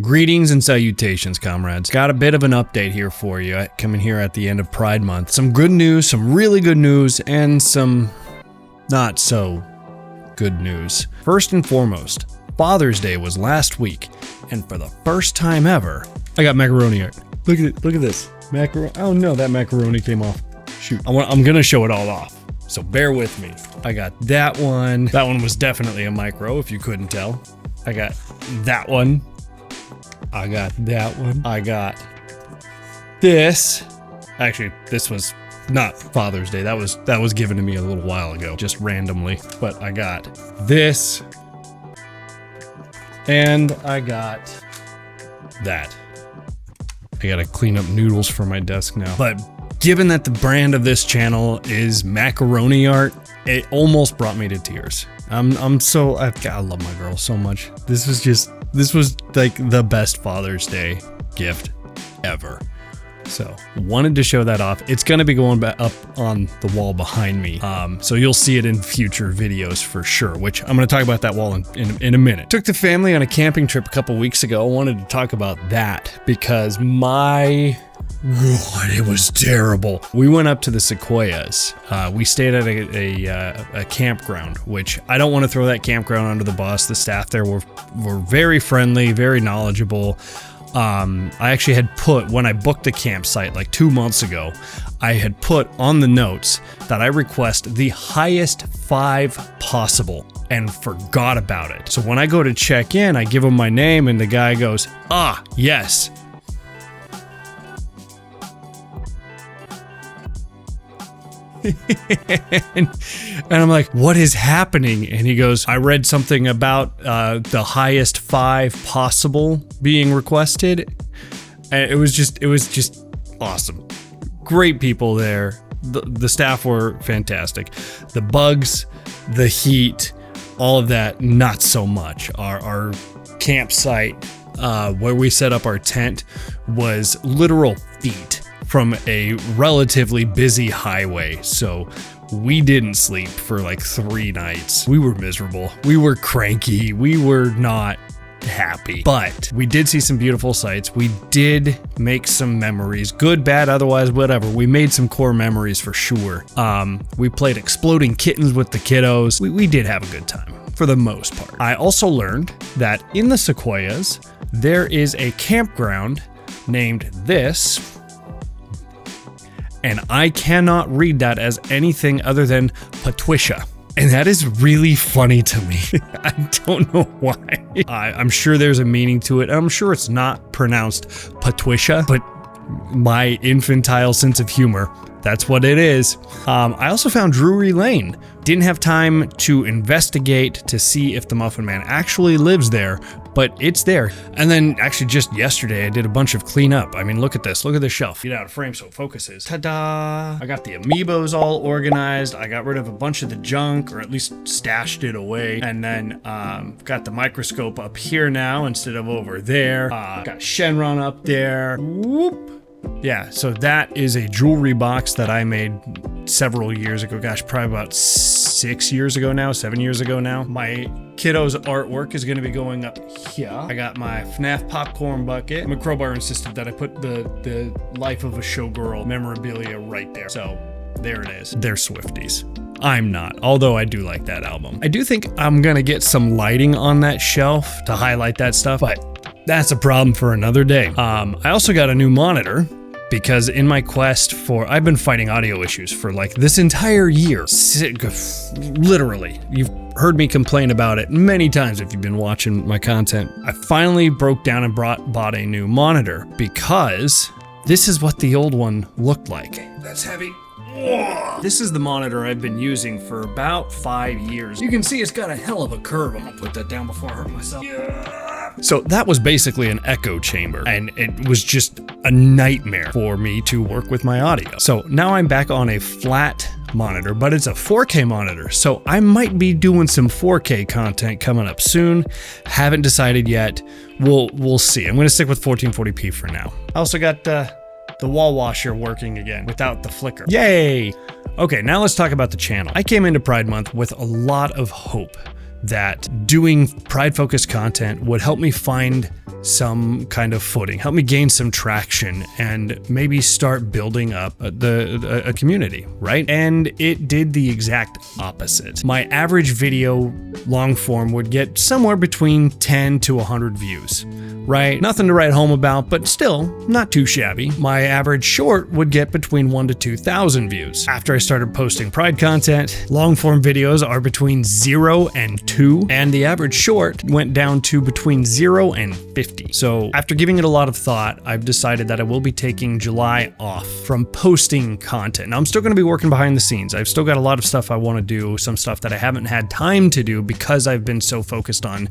Greetings and salutations, comrades. Got a bit of an update here for you, coming here at the end of Pride Month. Some good news, some really good news, and some not so good news. First and foremost, Father's Day was last week, and for the first time ever, I got macaroni art. Look at this. Macaroni. Oh no, that macaroni came off. Shoot. I'm gonna show it all off, so bear with me. I got that one. That one was definitely a micro, if you couldn't tell. I got that one. I got that one. I got this. Actually, this was not Father's Day. That was given to me a little while ago, just randomly. But I got this. And I got that. I gotta clean up noodles for my desk now. But given that the brand of this channel is macaroni art, it almost brought me to tears. I love my girl so much. This was like the best Father's Day gift ever. So wanted to show that off. It's gonna be going back up on the wall behind me. So you'll see it in future videos for sure, which I'm gonna talk about that wall in a minute. Took the family on a camping trip a couple weeks ago. I wanted to talk about that because God, it was terrible. We went up to the Sequoias. We stayed at a campground, which I don't want to throw that campground under the bus. The staff there were very friendly, very knowledgeable. I actually had put, when I booked the campsite like 2 months ago, I had put on the notes that I request the highest 5 possible and forgot about it. So when I go to check in, I give him my name and the guy goes, "Ah, yes." and I'm like, what is happening? And he goes, I read something about the highest 5 possible being requested. And it was just awesome. Great people there. The staff were fantastic. The bugs, the heat, all of that, not so much. Our campsite where we set up our tent was literal feet from a relatively busy highway, so we didn't sleep for like 3 nights. We were miserable. We were cranky. We were not happy, but we did see some beautiful sights. We did make some memories, good, bad, otherwise, whatever. We made some core memories for sure. We played exploding kittens with the kiddos. We did have a good time for the most part. I also learned that in the Sequoias, there is a campground named this, and I cannot read that as anything other than Patricia. And that is really funny to me. I don't know why. I'm sure there's a meaning to it. I'm sure it's not pronounced Patricia, but my infantile sense of humor, that's what it is. I also found Drury Lane. Didn't have time to investigate to see if the Muffin Man actually lives there, but it's there. And then actually just yesterday, I did a bunch of cleanup. I mean, look at this. Look at this shelf. Get out of frame so it focuses. Ta-da! I got the amiibos all organized. I got rid of a bunch of the junk, or at least stashed it away. And then got the microscope up here now instead of over there. Got Shenron up there. Whoop! Yeah, so that is a jewelry box that I made several years ago. Gosh, probably about 6 years ago now, 7 years ago now. My kiddos' artwork is going to be going up here. I got my FNAF popcorn bucket. Crowbar insisted that I put the Life of a Showgirl memorabilia right there. So there it is. They're Swifties. I'm not, although I do like that album. I do think I'm going to get some lighting on that shelf to highlight that stuff, but that's a problem for another day. I also got a new monitor because in my quest for, I've been fighting audio issues for like this entire year. Literally, you've heard me complain about it many times if you've been watching my content. I finally broke down and bought a new monitor because this is what the old one looked like. That's heavy. This is the monitor I've been using for about 5 years. You can see it's got a hell of a curve. I'm gonna put that down before I hurt myself. So that was basically an echo chamber, and it was just a nightmare for me to work with my audio. So now I'm back on a flat monitor, but it's a 4K monitor, so I might be doing some 4K content coming up soon. Haven't decided yet. We'll see. I'm gonna stick with 1440p for now. I also got the wall washer working again without the flicker. Yay! Okay, now let's talk about the channel. I came into Pride Month with a lot of hope that doing Pride-focused content would help me find some kind of footing, help me gain some traction, and maybe start building up a community, right? And it did the exact opposite. My average video long form would get somewhere between 10 to 100 views, right? Nothing to write home about, but still not too shabby. My average short would get between 1 to 2,000 views. After I started posting Pride content, long form videos are between 0 and 2, and the average short went down to between 0 and 50. So after giving it a lot of thought, I've decided that I will be taking July off from posting content. Now, I'm still going to be working behind the scenes. I've still got a lot of stuff I want to do, some stuff that I haven't had time to do because I've been so focused on,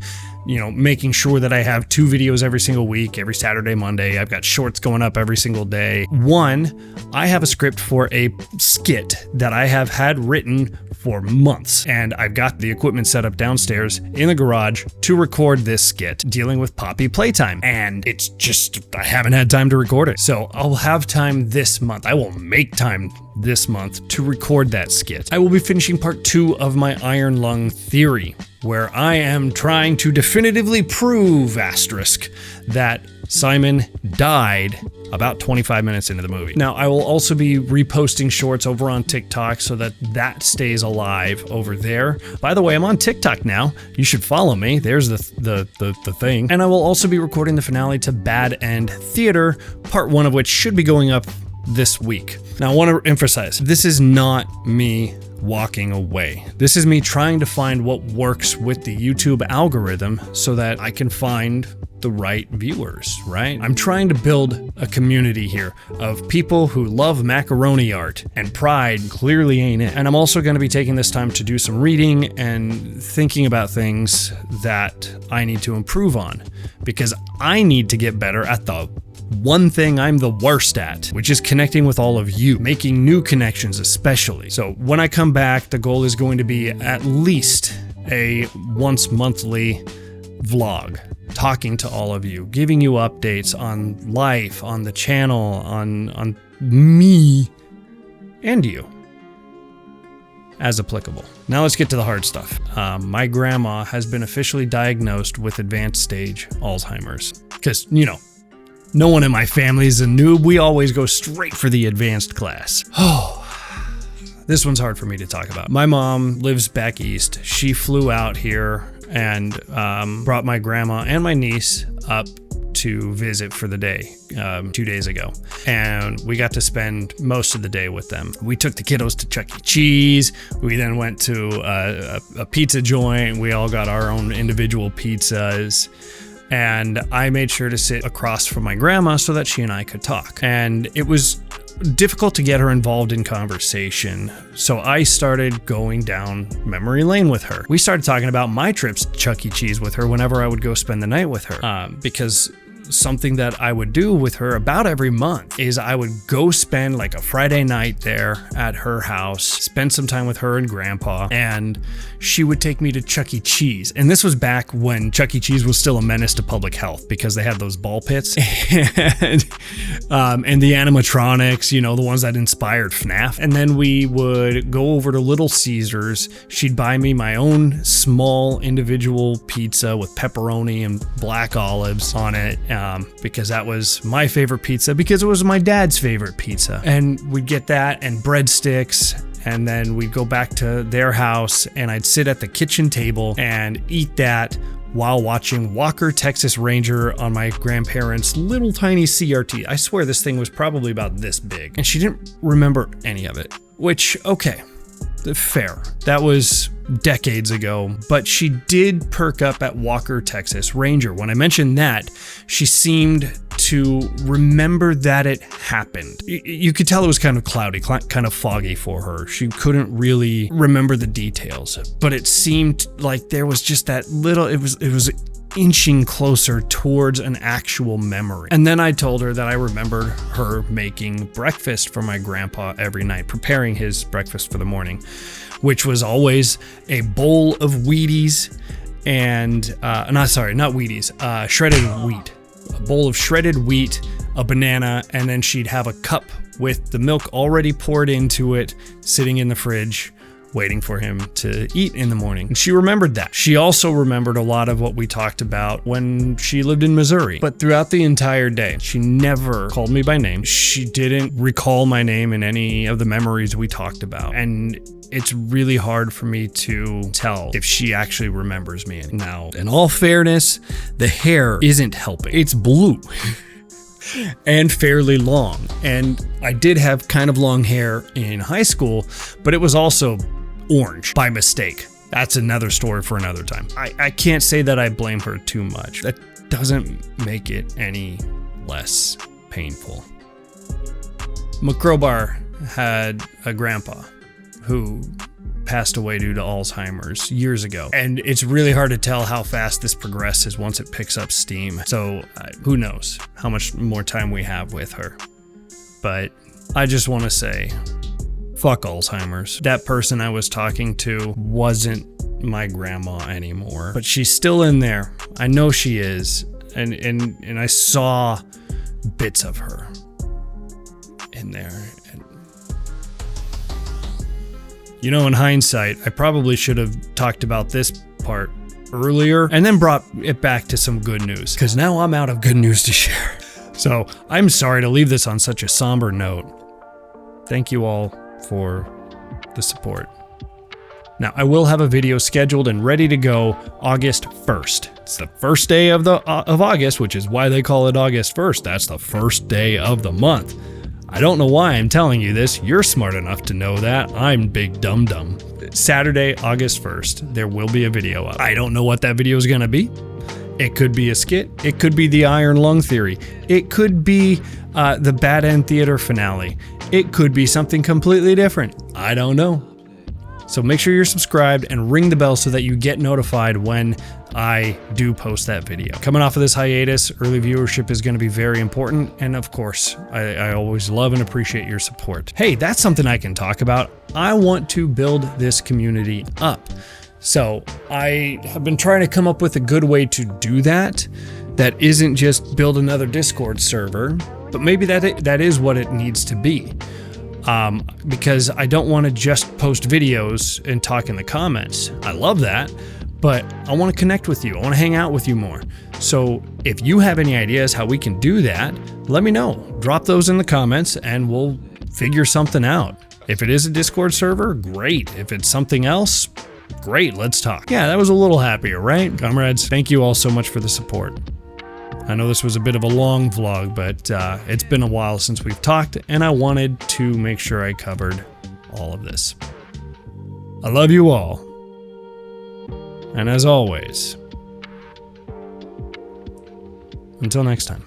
making sure that I have 2 videos every single week, every Saturday, Monday. I've got shorts going up every single day. One, I have a script for a skit that I have had written for months, and I've got the equipment set up downstairs in the garage to record this skit dealing with Poppy playtime, and it's just, I haven't had time to record it. So I'll have time this month. I will make time this month to record that skit. I will be finishing part 2 of my iron lung theory, where I am trying to definitively prove, that Simon died about 25 minutes into the movie. Now, I will also be reposting shorts over on TikTok so that stays alive over there. By the way, I'm on TikTok now. You should follow me. There's the thing. And I will also be recording the finale to Bad End Theater, part 1 of which should be going up this week. Now, I want to emphasize, this is not me walking away. This is me trying to find what works with the YouTube algorithm so that I can find the right viewers, right? I'm trying to build a community here of people who love macaroni art, and Pride clearly ain't it. And I'm also going to be taking this time to do some reading and thinking about things that I need to improve on, because I need to get better at the one thing I'm the worst at, which is connecting with all of you, making new connections especially. So when I come back, the goal is going to be at least a once monthly vlog, talking to all of you, giving you updates on life, on the channel, on me, and you, as applicable. Now let's get to the hard stuff. My grandma has been officially diagnosed with advanced stage Alzheimer's, because, no one in my family is a noob. We always go straight for the advanced class. Oh, this one's hard for me to talk about. My mom lives back east. She flew out here and brought my grandma and my niece up to visit for the day 2 days ago, and we got to spend most of the day with them. We took the kiddos to Chuck E. Cheese. We then went to a pizza joint. We all got our own individual pizzas, and I made sure to sit across from my grandma so that she and I could talk. And it was difficult to get her involved in conversation, so I started going down memory lane with her. We started talking about my trips to Chuck E. Cheese with her whenever I would go spend the night with her, because something that I would do with her about every month is I would go spend like a Friday night there at her house, spend some time with her and grandpa, and she would take me to Chuck E. Cheese. And this was back when Chuck E. Cheese was still a menace to public health because they had those ball pits and the animatronics, the ones that inspired FNAF. And then we would go over to Little Caesars. She'd buy me my own small individual pizza with pepperoni and black olives on it, because that was my favorite pizza, because it was my dad's favorite pizza. And we'd get that and breadsticks, and then we'd go back to their house and I'd sit at the kitchen table and eat that while watching Walker, Texas Ranger on my grandparents' little tiny CRT. I swear this thing was probably about this big, and she didn't remember any of it, which, okay, fair. That was decades ago, but she did perk up at Walker, Texas Ranger. When I mentioned that, she seemed to remember that it happened. You could tell it was kind of cloudy, kind of foggy for her. She couldn't really remember the details, but it seemed like there was just that little, it was inching closer towards an actual memory. And then I told her that I remembered her making breakfast for my grandpa every night, preparing his breakfast for the morning, which was always a bowl of Wheaties and, not Wheaties, shredded wheat. A bowl of shredded wheat, a banana, and then she'd have a cup with the milk already poured into it, sitting in the fridge waiting for him to eat in the morning. And she remembered that. She also remembered a lot of what we talked about when she lived in Missouri. But throughout the entire day, she never called me by name. She didn't recall my name in any of the memories we talked about. And it's really hard for me to tell if she actually remembers me. Now, in all fairness, the hair isn't helping. It's blue. And fairly long. And I did have kind of long hair in high school, but it was also orange by mistake. That's another story for another time. I can't say that I blame her too much. That doesn't make it any less painful. McCrowbar had a grandpa who passed away due to Alzheimer's years ago. And it's really hard to tell how fast this progresses once it picks up steam. So who knows how much more time we have with her. But I just want to say, fuck Alzheimer's. That person I was talking to wasn't my grandma anymore, but she's still in there. I know she is. And I saw bits of her in there. You know, in hindsight, I probably should have talked about this part earlier and then brought it back to some good news, because now I'm out of good news to share. So I'm sorry to leave this on such a somber note. Thank you all for the support. Now, I will have a video scheduled and ready to go August 1st. It's the first day of August, which is why they call it August 1st. That's the first day of the month. I don't know why I'm telling you this. You're smart enough to know that. I'm big dum-dum. Saturday, August 1st, there will be a video up. I don't know what that video is going to be. It could be a skit. It could be the Iron Lung Theory. It could be the Bad End Theater finale. It could be something completely different. I don't know. So make sure you're subscribed and ring the bell so that you get notified when I do post that video. Coming off of this hiatus, early viewership is going to be very important. And of course, I always love and appreciate your support. Hey, that's something I can talk about. I want to build this community up. So I have been trying to come up with a good way to do that. That isn't just build another Discord server, but maybe that is what it needs to be. Because I don't want to just post videos and talk in the comments. I love that, but I want to connect with you. I want to hang out with you more. So if you have any ideas how we can do that, let me know. Drop those in the comments and we'll figure something out. If it is a Discord server, great. If it's something else, great, let's talk. Yeah, that was a little happier, right? Comrades, thank you all so much for the support. I know this was a bit of a long vlog, but it's been a while since we've talked, and I wanted to make sure I covered all of this. I love you all. And as always, until next time.